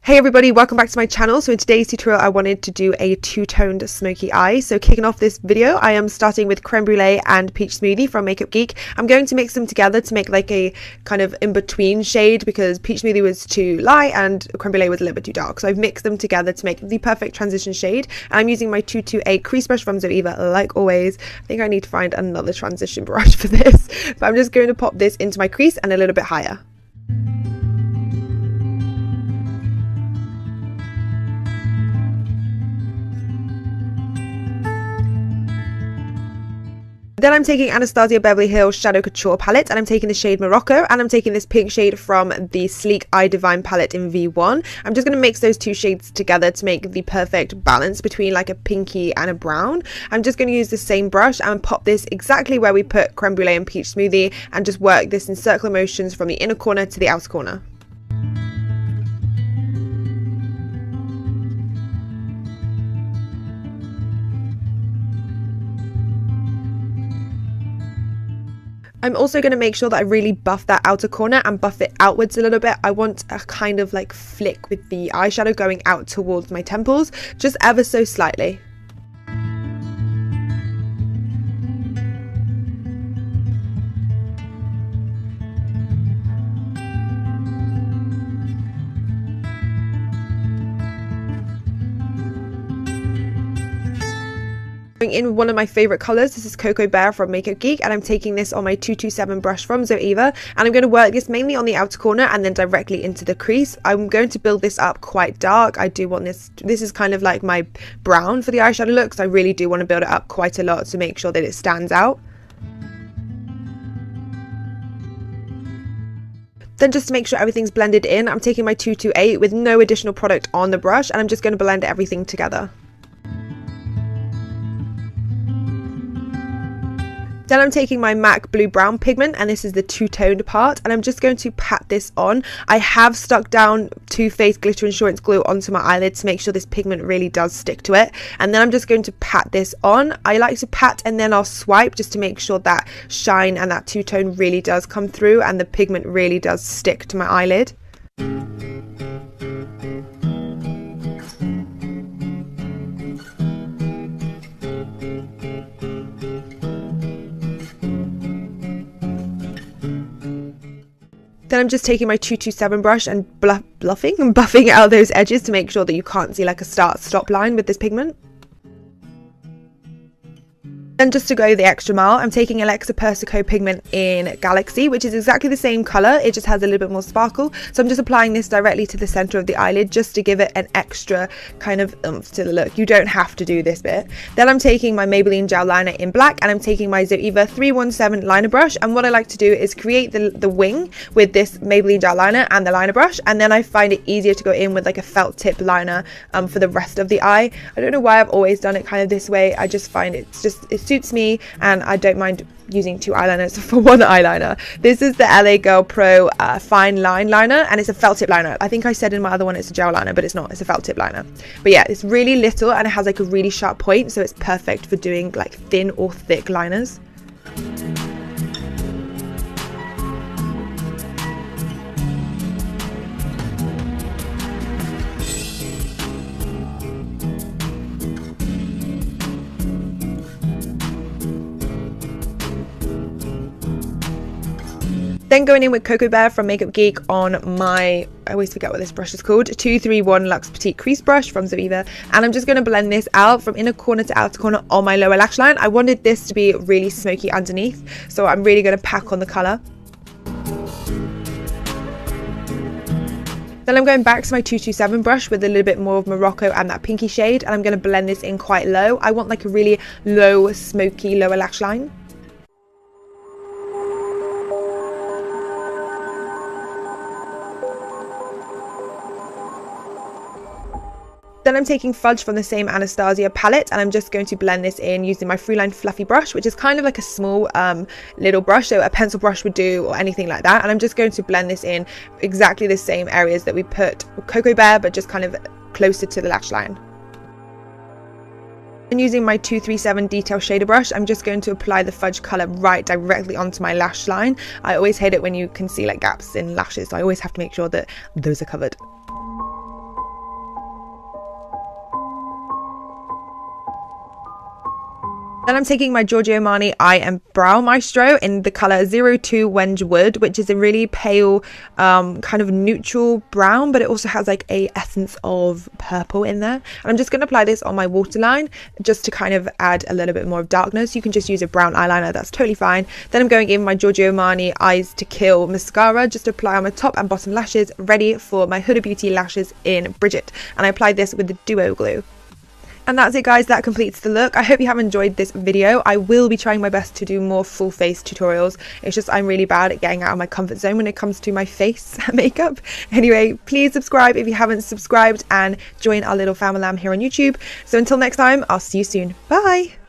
Hey everybody, welcome back to my channel. So in today's tutorial I wanted to do a two-toned smoky eye. So kicking off this video, I am starting with creme brulee and peach smoothie from Makeup Geek. I'm going to mix them together to make like a kind of in-between shade because peach smoothie was too light and creme brulee was a little bit too dark. So I've mixed them together to make the perfect transition shade. And I'm using my 228 crease brush from Zoeva like always. I think I need to find another transition brush for this, but I'm just going to pop this into my crease and a little bit higher. Then I'm taking Anastasia Beverly Hills Shadow Couture palette and I'm taking the shade Morocco and I'm taking this pink shade from the Sleek Eye Divine palette in V1. I'm just going to mix those two shades together to make the perfect balance between like a pinky and a brown. I'm just going to use the same brush and pop this exactly where we put creme brulee and peach smoothie and just work this in circular motions from the inner corner to the outer corner. I'm also going to make sure that I really buff that outer corner and buff it outwards a little bit. I want a kind of like flick with the eyeshadow going out towards my temples, just ever so slightly. In one of my favorite colors, this is Cocoa Bear from Makeup Geek, and I'm taking this on my 227 brush from Zoeva, and I'm going to work this mainly on the outer corner and then directly into the crease. I'm going to build this up quite dark. I do want this is kind of like my brown for the eyeshadow look, so I really do want to build it up quite a lot to make sure that it stands out. Then just to make sure everything's blended in, I'm taking my 228 with no additional product on the brush, and I'm just going to blend everything together. Then I'm taking my MAC Blue Brown pigment, and this is the two-toned part, and I'm just going to pat this on. I have stuck down Too Faced Glitter Insurance glue onto my eyelid to make sure this pigment really does stick to it, and then I'm just going to pat this on. I like to pat and then I'll swipe just to make sure that shine and that two-tone really does come through and the pigment really does stick to my eyelid. Then I'm just taking my 227 brush and buffing out those edges to make sure that you can't see like a start-stop line with this pigment. Then just to go the extra mile, I'm taking Alexa Persico pigment in Galaxy, which is exactly the same colour, it just has a little bit more sparkle. So I'm just applying this directly to the centre of the eyelid just to give it an extra kind of oomph to the look. You don't have to do this bit. Then I'm taking my Maybelline gel liner in black and I'm taking my Zoeva 317 liner brush, and what I like to do is create the wing with this Maybelline gel liner and the liner brush, and then I find it easier to go in with like a felt tip liner for the rest of the eye. I don't know why I've always done it kind of this way, I just find it suits me and I don't mind using two eyeliners for one eyeliner. This is the LA Girl Pro Fine Line Liner, and it's a felt tip liner. I think I said in my other one it's a gel liner, but it's not, it's a felt tip liner. But yeah, it's really little and it has like a really sharp point, so it's perfect for doing like thin or thick liners. Then going in with Cocoa Bear from Makeup Geek on my, I always forget what this brush is called, 231 Luxe Petite Crease Brush from Zoeva, and I'm just going to blend this out from inner corner to outer corner on my lower lash line. I wanted this to be really smoky underneath, so I'm really going to pack on the colour. Then I'm going back to my 227 brush with a little bit more of Morocco and that pinky shade, and I'm going to blend this in quite low. I want like a really low, smoky lower lash line. Then I'm taking Fudge from the same Anastasia palette, and I'm just going to blend this in using my Fruline Fluffy brush, which is kind of like a small little brush, so a pencil brush would do or anything like that. And I'm just going to blend this in exactly the same areas that we put Cocoa Bear, but just kind of closer to the lash line. And using my 237 detail shader brush, I'm just going to apply the Fudge colour right directly onto my lash line. I always hate it when you can see like gaps in lashes, so I always have to make sure that those are covered. Then I'm taking my Giorgio Armani Eye and Brow Maestro in the colour 02 Wenge Wood, which is a really pale kind of neutral brown, but it also has like a essence of purple in there. And I'm just going to apply this on my waterline just to kind of add a little bit more of darkness. You can just use a brown eyeliner, that's totally fine. Then I'm going in my Giorgio Armani Eyes to Kill mascara just to apply on my top and bottom lashes, ready for my Huda Beauty lashes in Bridget. And I applied this with the Duo glue. And that's it guys, that completes the look. I hope you have enjoyed this video. I will be trying my best to do more full face tutorials. It's just I'm really bad at getting out of my comfort zone when it comes to my face makeup. Anyway, please subscribe if you haven't subscribed and join our little family here on YouTube. So until next time, I'll see you soon. Bye!